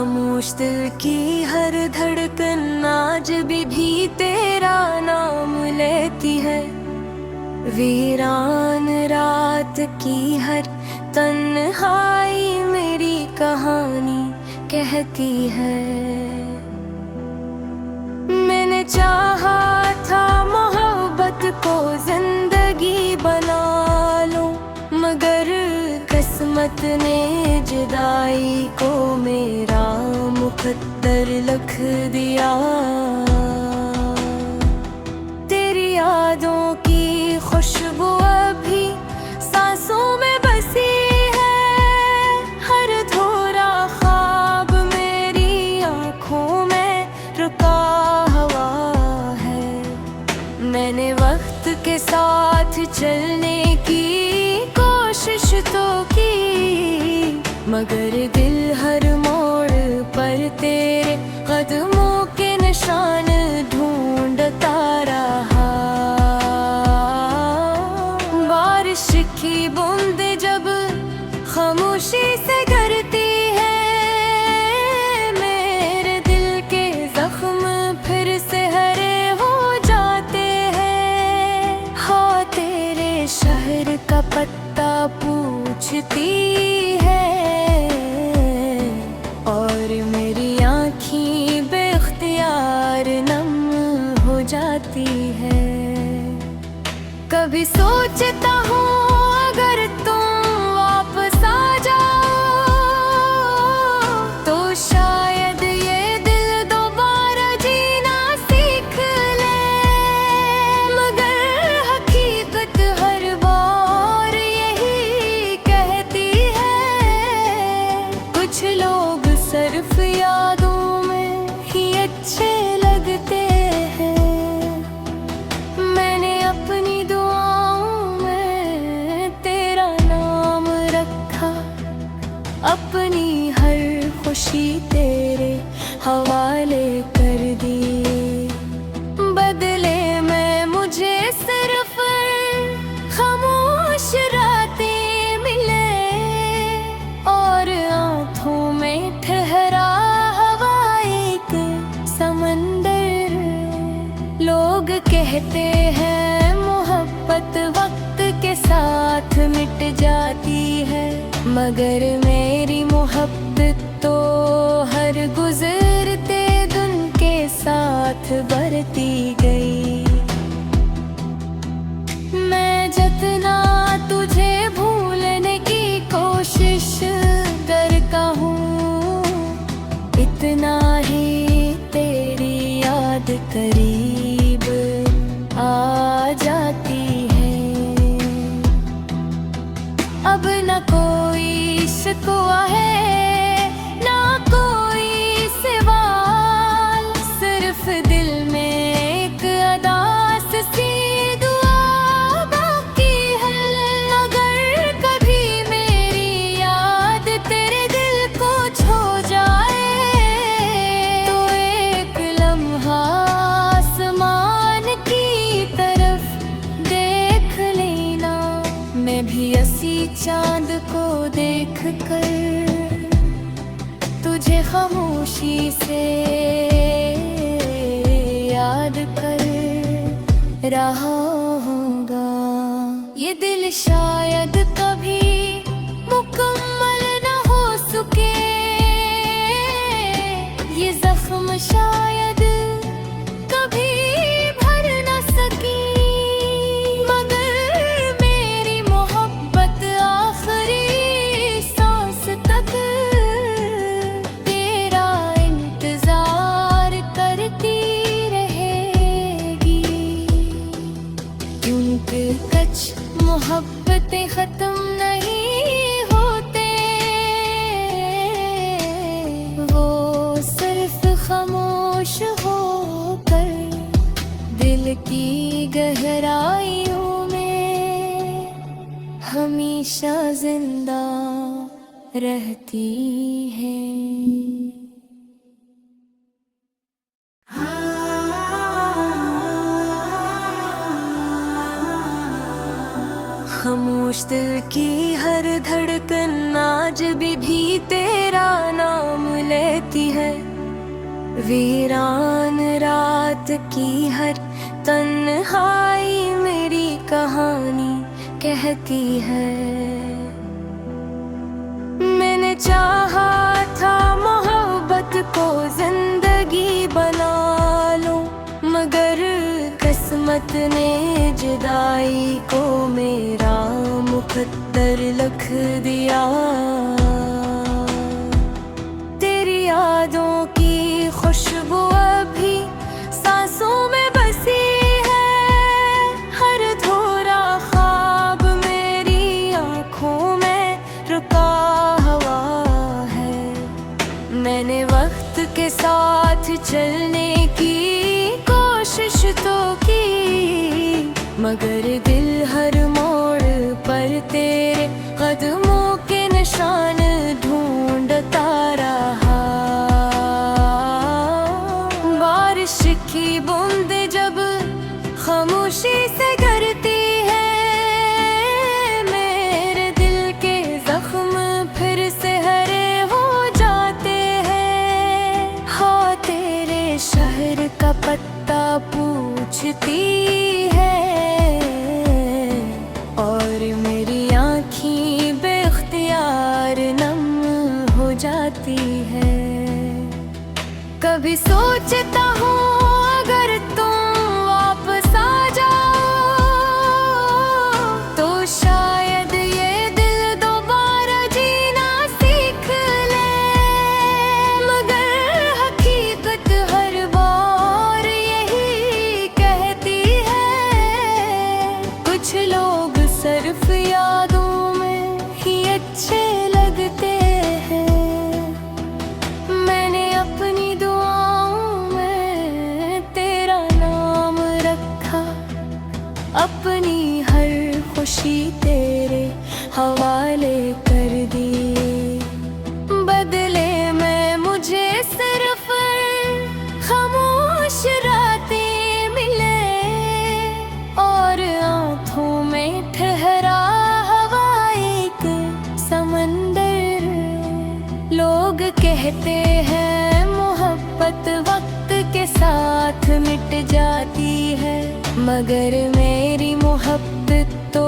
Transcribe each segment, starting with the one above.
खामोश दिल की हर धड़कन आज भी तेरा नाम लेती है। वीरान रात की हर तन्हाई मेरी कहानी कहती है। मैंने चाहा था मोहब्बत को जिंदगी बना लूं, मगर किस्मत ने जुदाई को मेरा मुकद्दर लिख दिया। तेरी यादों की खुशबू अभी सांसों में बसी है, हर धोरा ख्वाब मेरी आँखों में रुका हुआ है। मैंने वक्त के साथ चलने की कोशिश तो की, मगर दिल हर मोड़ पर तेरे कदमों के निशान ढूंढता रहा। बारिश की बूंद जब खामोशी से गिरती है, मेरे दिल के जख्म फिर से हरे हो जाते हैं। हाँ, तेरे शहर का पत्ता पूछती है और मेरी आँखें बेख्तियार नम हो जाती है। कभी सोचता हूँ अगर तुम वापस आ जाओ तो शायद ये दिल दोबारा जीना सीख ले, मगर हकीकत हर बार यही कहती है। कुछ लोग सिर्फ यादों में ही अच्छे लगते हैं। मैंने अपनी दुआओं में तेरा नाम रखा, अपनी हर खुशी तेरे हवाले कर दी। बदले में मुझे सिर्फ खामोश रातें मिले और आँखों में ठहरा हवा एक समंदर। लोग कहते हैं मोहब्बत वक्त के साथ मिट जाती है, मगर मेरी मोहब्बत तो हर गुजरते दिन के साथ बढ़ती गई। मैं जितना तुझे भूलने की कोशिश करता हूँ, इतना ही तेरी याद करीब आ जाती है। अब न कोई शिकवा है ना कोई सवाल, सिर्फ दिल में एक अदास सी दुआ बाकी है। अगर कभी मेरी याद तेरे दिल को छू जाए तो एक लम्हा आसमान की तरफ देख लेना। मैं भी इसी चांद को देख कर तुझे खामोशी से याद कर रहा होगा। ये दिल शायद कभी मुकम्मल न हो सके, ये जख्म शायद कभी भर न सकी, मगर मेरी मोहब्बत आखिरी सांस तक तेरा इंतजार करती रहेगी। क्योंकि कुछ मोहब्बतें खत्म नहीं होते, वो सिर्फ खामोश होकर दिल की गहराइयों में हमेशा जिंदा रहती है। खामोश दिल की हर धड़कन आज भी तेरा नाम लेती है। वीरान रात की हर तन्हाई मेरी कहानी कहती है। मैंने चाहा था मोहब्बत को जिंदगी बना लूं, मगर किस्मत ने जुदाई को मेरा मुकद्दर लिख दिया। तेरी यादों की खुशबू अभी सांसों में बसी है, हर धोरा ख्वाब मेरी आँखों में रुका हुआ है। मैंने वक्त के साथ चलने की कोशिश तो की, मगर दिल हर मोड़ पर तेरे कदमों के निशान ढूंढता रहा। बारिश की बूंद जब खामोशी से गिरती है, मेरे दिल के जख्म फिर से हरे हो जाते हैं। हाँ, तेरे शहर का पत्ता पूछती है और मेरी आँखें बेख्तियार नम हो जाती है। कभी सोचता हूँ अगर तुम वापस आ जाओ तो शायद ये दिल दोबारा जीना सीख ले, मगर हकीकत हर बार यही कहती है। कुछ लोग सिर्फ यादों में ही अच्छे लगते हैं। मैंने अपनी दुआओं में तेरा नाम रखा, अपनी हर खुशी तेरे हवाले कर दी। बदले में मुझे सिर्फ खामोश रातें मिले और आँखों में ठहरा हवा एक समंदर। लोग कहते हैं मोहब्बत वक्त के साथ मिट जाती है, मगर मेरी मोहब्बत तो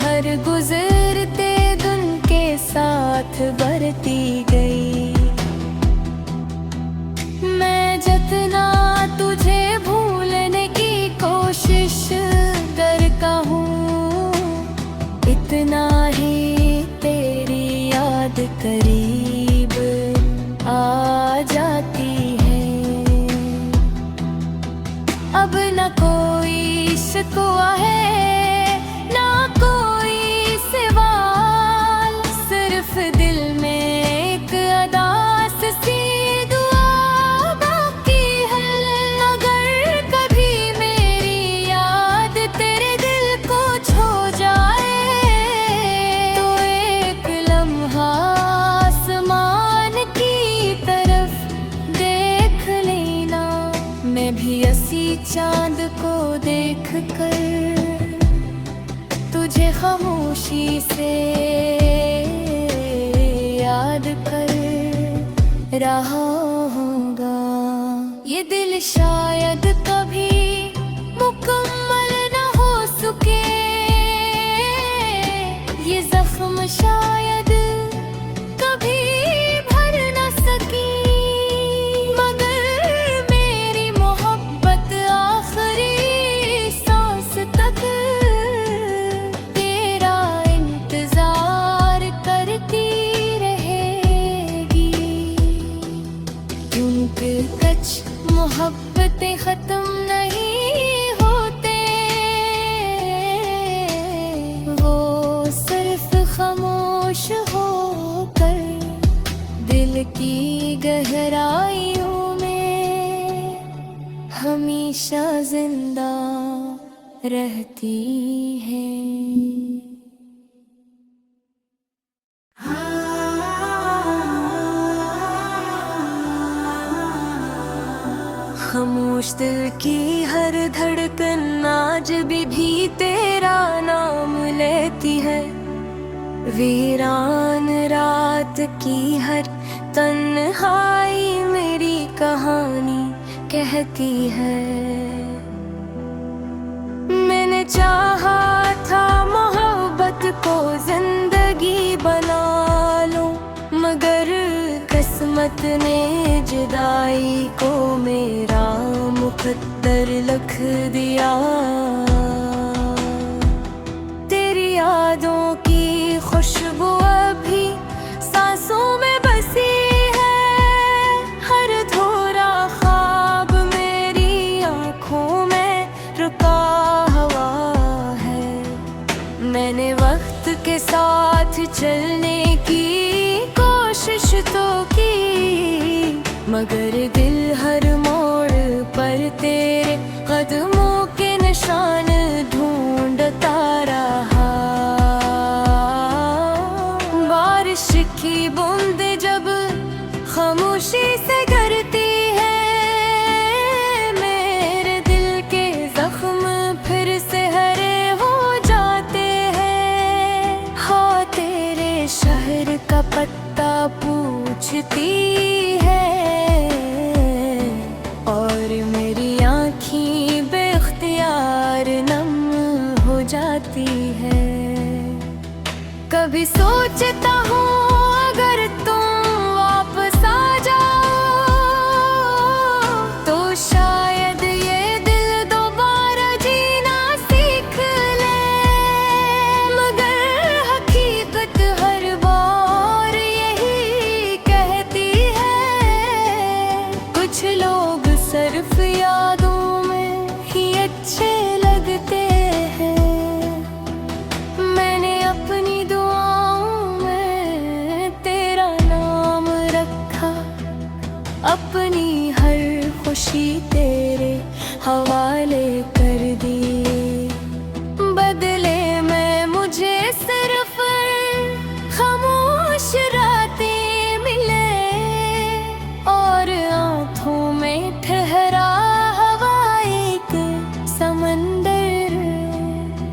हर गुजरते दिन के साथ बढ़ती गई। मैं जितना तुझे भूलने की कोशिश करता हूँ, इतना ही तेरी याद करीब आ जाती है। अब न कोई शिकवा है ना कोई सवाल, सिर्फ दिल में एक अदास सी दुआ बाकी है। अगर कभी मेरी याद तेरे दिल को छू जाए तो एक लम्हा आसमान की तरफ देख लेना। मैं भी इसी चांद को देख कर तुझे खामोशी से याद कर रहा होगा। ये दिल शायद कभी मुकम्मल न हो सके, ये जख्म शायद कभी भर न सकी, मगर मेरी मोहब्बत आखिरी सांस तक तेरा इंतजार करती रहेगी। क्योंकि कुछ मोहब्बतें खत्म नहीं होते, वो सिर्फ खामोश होकर दिल की गहराइयों में हमेशा जिंदा रहती है। खामोश दिल की हर धड़कन आज भी तेरा नाम लेती लेती है। वीरान रात की हर तन्हाई मेरी कहानी कहती है। मैंने चाहा था मोहब्बत को जिंदगी बना लूं, मगर किस्मत ने जुदाई को मेरा मुकद्दर लिख दिया। तेरी यादों की खुशबू अभी सांसों में बसी है, हर धोरा ख्वाब मेरी आंखों में रुका हुआ है। मैंने वक्त के साथ चलने की कोशिश तो की, मगर दिल हर मोड़ पर तेरे कदमों के निशान ढूंढता रहा। बारिश की बूंद जब खामोशी से गिरती है, मेरे दिल के जख्म फिर से हरे हो जाते हैं। हाँ, तेरे शहर का पत्ता पूछती है और मेरी आँखें बेख्तियार नम हो जाती है। कभी सोचता हूँ अगर तुम वापस आ जाओ तो शायद ये दिल दोबारा जीना सीख ले, मगर हकीकत हर बार यही कहती है। कुछ लोग सिर्फ यादों में ही अच्छे लगते हैं। मैंने अपनी दुआओं में तेरा नाम रखा, अपनी हर खुशी तेरे हवाले कर दी। बदले में मुझे सिर्फ खामोश रातें मिले और आँखों में ठहरा हवा एक समंदर।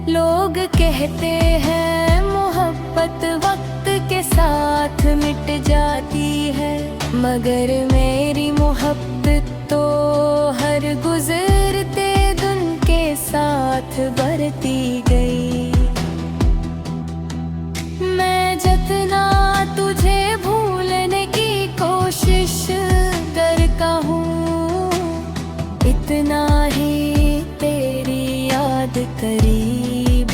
लोग कहते हैं मोहब्बत वक्त के साथ मिट जाती है, मगर मेरी मोहब्बत तो हर गुजरते दिन के साथ बढ़ती गई। मैं जितना तुझे भूलने की कोशिश करता हूँ, इतना ही तेरी याद करीब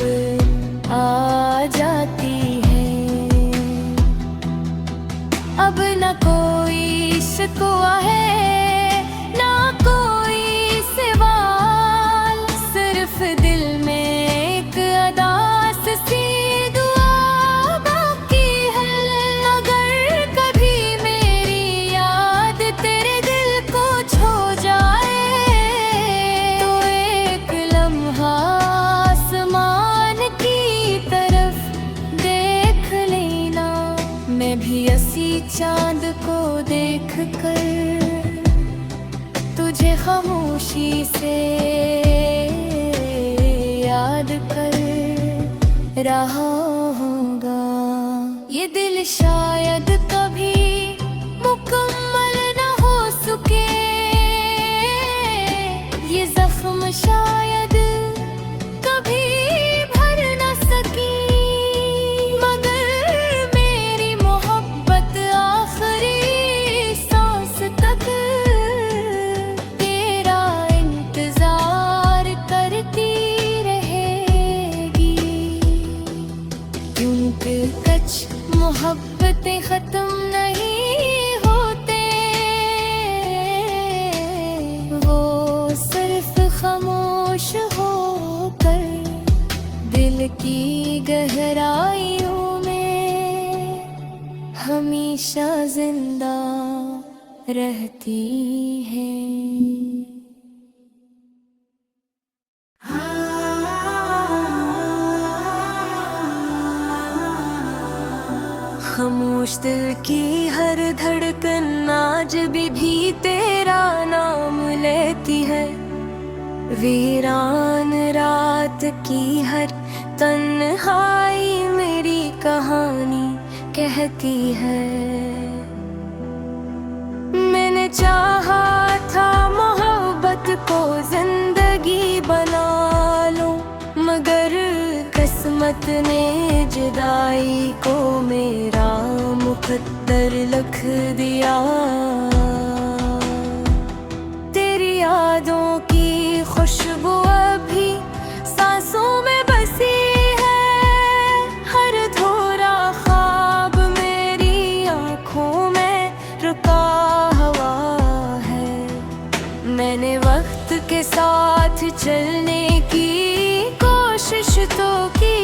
आ जाती है। अब न कोई शिकवा है ना कोई सवाल, सिर्फ दिल में एक अदास सी दुआ बाकी है। अगर कभी मेरी याद तेरे दिल को छू जाए तो एक लम्हा आसमान की तरफ देख लेना। मैं भी इसी चांद को देख कर तुझे खामोशी से याद कर रहा होगा। ये दिल शायद कभी मुकम्मल न हो सके, ये जख्म शायद कभी भर न सकी, मगर मेरी मोहब्बत आखिरी सांस तक तेरा इंतजार करती रहेगी। क्योंकि कुछ मोहब्बतें खत्म नहीं होते, वो सिर्फ खामोश होकर दिल की गहराइयों में हमेशा जिंदा रहती हैं। खामोश दिल की हर धड़कन आज भी तेरा नाम लेती है। वीरान रात की हर तन्हाई मेरी कहानी कहती है। मैंने चाहा था मोहब्बत को जिंदगी बना लूं, मगर किस्मत ने जुदाई को मेरा मुकद्दर लिख दिया। तेरी यादों की खुशबू अभी सांसों में बसी है, हर धोरा ख्वाब मेरी आँखों में रुका हुआ है। मैंने वक्त के साथ चलने की कोशिश तो की,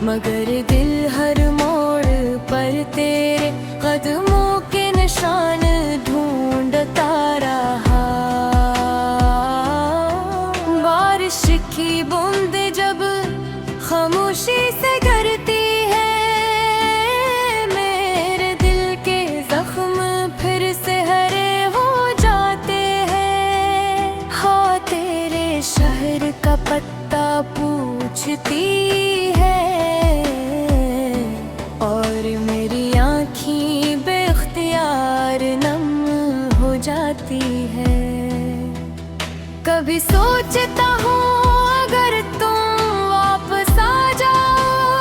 मगर दिल हर मोड़ पर तेरे कदमों के निशान ढूंढता रहा। बारिश की बूंद जब खामोशी से गिरती है, मेरे दिल के जख्म फिर से हरे हो जाते हैं। हाँ, तेरे शहर का पत्ता पूछती है, और मेरी आँखें बेख्तियार नम हो जाती है। कभी सोचता हूँ अगर तुम वापस आ जाओ,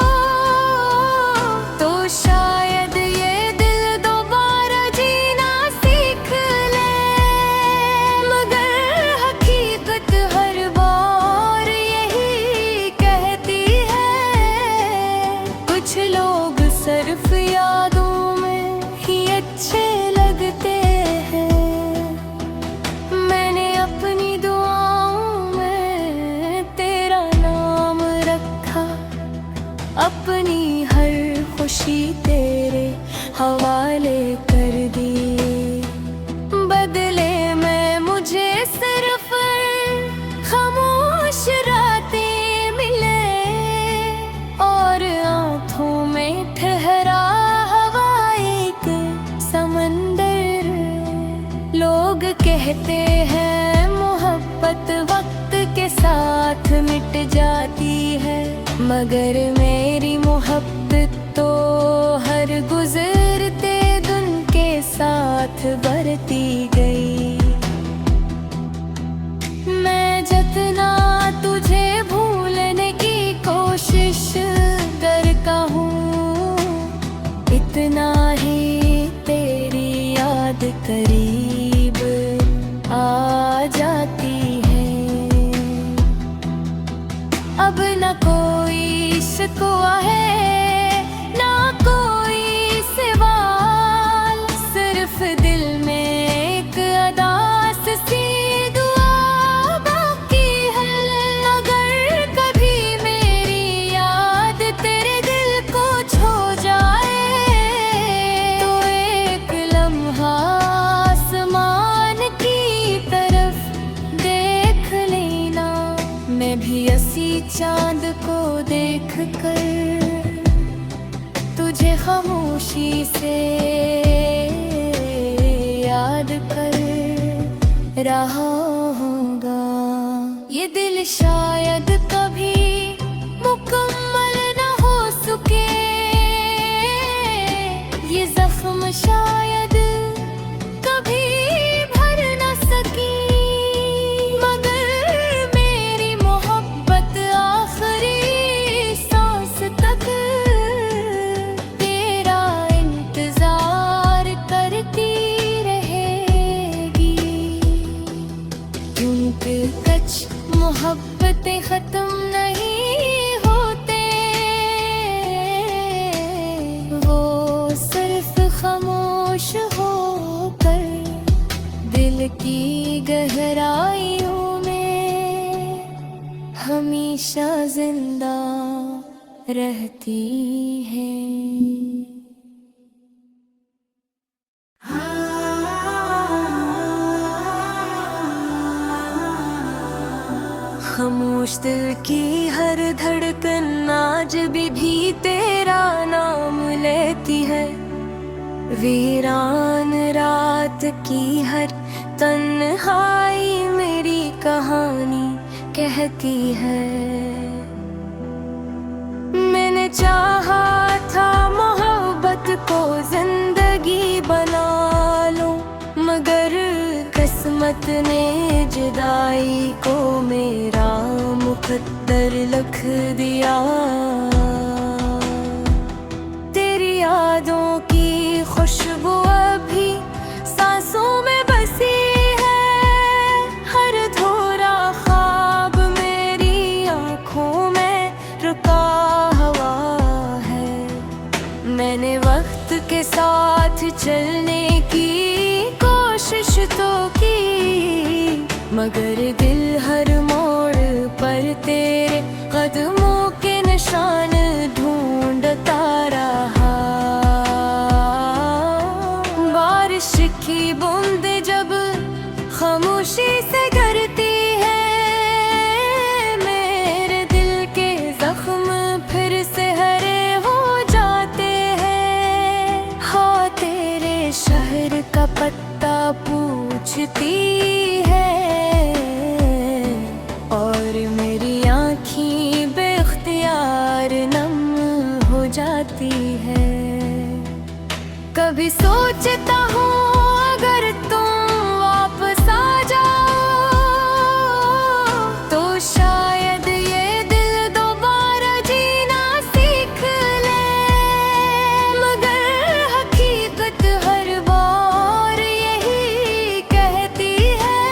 तो शायद ये दिल दोबारा जीना सीख ले। मगर हकीकत हर बार यही कहती है, कुछ लोग सिर्फ यादों में ही अच्छे लगते हैं। मैंने अपनी दुआओं में तेरा नाम रखा, अपनी हर खुशी तेरे हवाले कर दी। बदले में मुझे सिर्फ खामोश रातें मिले, और आँखों में ठहरा हवा एक समंदर। लोग कहते हैं मोहब्बत वक्त के साथ मिट जाती है, मगर मेरी मोहब्बत तो हर गुजरते दिन के साथ बढ़ती गई। मैं जितना तुझे भूलने की कोशिश करता हूँ, इतना ही तेरी याद करीब आ जाती है। अब न कोई शिकवा है, ना कोई सवाल, सिर्फ दिल में एक अदास सी दुआ बाकी है। अगर कभी मेरी याद तेरे दिल को छू जाए, तो एक लम्हा आसमान की तरफ देख लेना। मैं भी इसी चांद को देख कर तुझे खामोशी से याद कर रहा होगा। ये दिल शायद कभी मुकम्मल न हो सके, ये जख्म शायद कभी भर न सकी, मगर मेरी मोहब्बत आखिरी सांस तक तेरा इंतजार करती रहेगी। क्योंकि कुछ मोहब्बतें खत्म नहीं होते, वो सिर्फ खामोश होकर दिल की गहराइयों में हमेशा जिंदा रहती हैं। खामोश दिल की हर धड़कन आज भी तेरा नाम लेती है। वीरान रात की हर तन्हाई मेरी कहानी कहती है। चाहा था मोहब्बत को जिंदगी बना लूं, मगर किस्मत ने जुदाई को मेरा मुकद्दर लिख दिया। तेरी यादों की खुशबू अभी सांसों में बसी है, हर धोरा ख्वाब मेरी आँखों में रुका हुआ है। मैंने वक्त के साथ चलने की कोशिश तो की, मगर दिल हर मोड़ पर तेरे कदमों के निशान ढूंढता रहा। बारिश की बूंद जब खामोशी से गिरती है, मेरे दिल के जख्म फिर से हरे हो जाते हैं। हाँ, तेरे शहर का पत्ता पूछती है और मेरी आँखें बेख्तियार नम हो जाती है। कभी सोचता हूँ अगर तुम वापस आ जाओ तो शायद ये दिल दोबारा जीना सीख ले, मगर हकीकत हर बार यही कहती है।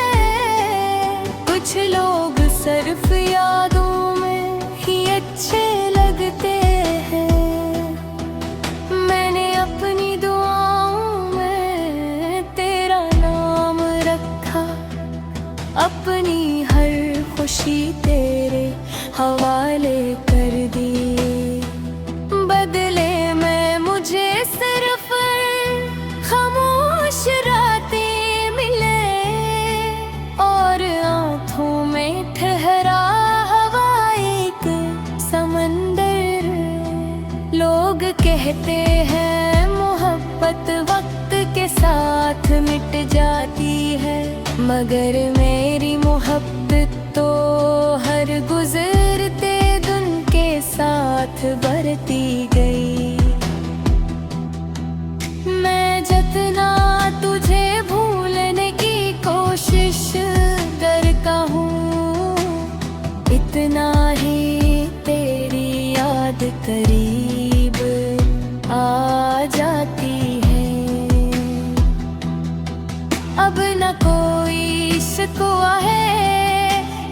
कुछ लोग सिर्फ यादों में ही अच्छे लगते हैं, मैंने अपनी दुआओं में तेरा नाम रखा। अपनी हर खुशी तेरे हवाले कर दी, बदले में मुझे सिर्फ खामोश रातें मिले और आँखों में ठहरा हवा एक समंदर। लोग कहते हैं मोहब्बत वक्त के साथ मिट जाती है, मगर मेरी मोहब्बत तो हर गुजरते दिन के साथ बढ़ती गई। मैं जितना तुझे भूलने की कोशिश करता हूँ, इतना ही तेरी याद करीब आ जाती है। अब न कोई शिकवा है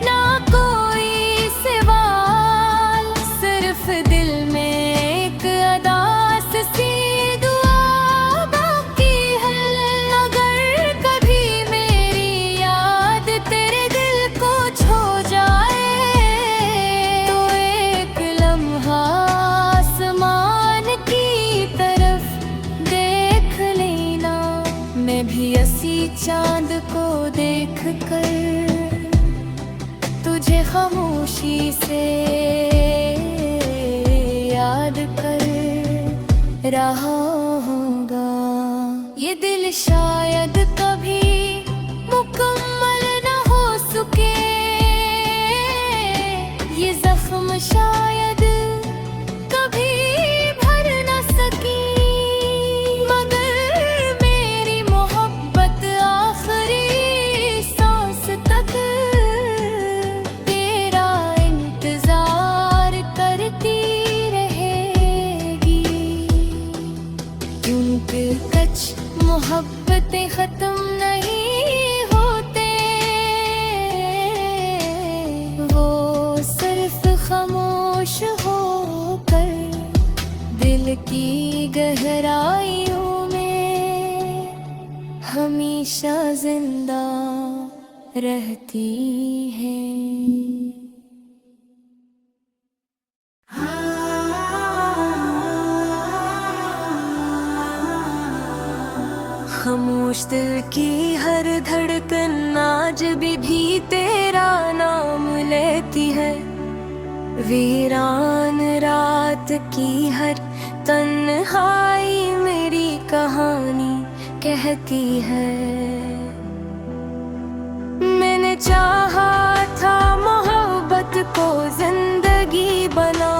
ना कोई सवाल, सिर्फ दिल में एक अदास सी दुआ बाकी है। अगर कभी मेरी याद तेरे दिल को छू जाए तो एक लम्हा आसमान की तरफ देख लेना। मैं भी ऐसी चांद को देख कर तुझे खामोशी से याद कर रहा होगा। ये दिल शायद कभी मुकम्मल न हो सके, ये जख्म शायद कभी भर न सकी, मगर मेरी मोहब्बत आखिरी सांस तक तेरा इंतजार करती रहेगी। क्योंकि कुछ मोहब्बतें खत्म नहीं होते, वो सिर्फ खामोश होकर दिल की गहराइयों में हमेशा जिंदा रहती हैं। खामोश दिल की हर धड़कन आज भी तेरा नाम लेती है। वीरान रात की हर तन्हाई मेरी कहानी कहती है। मैंने चाहा था मोहब्बत को जिंदगी बना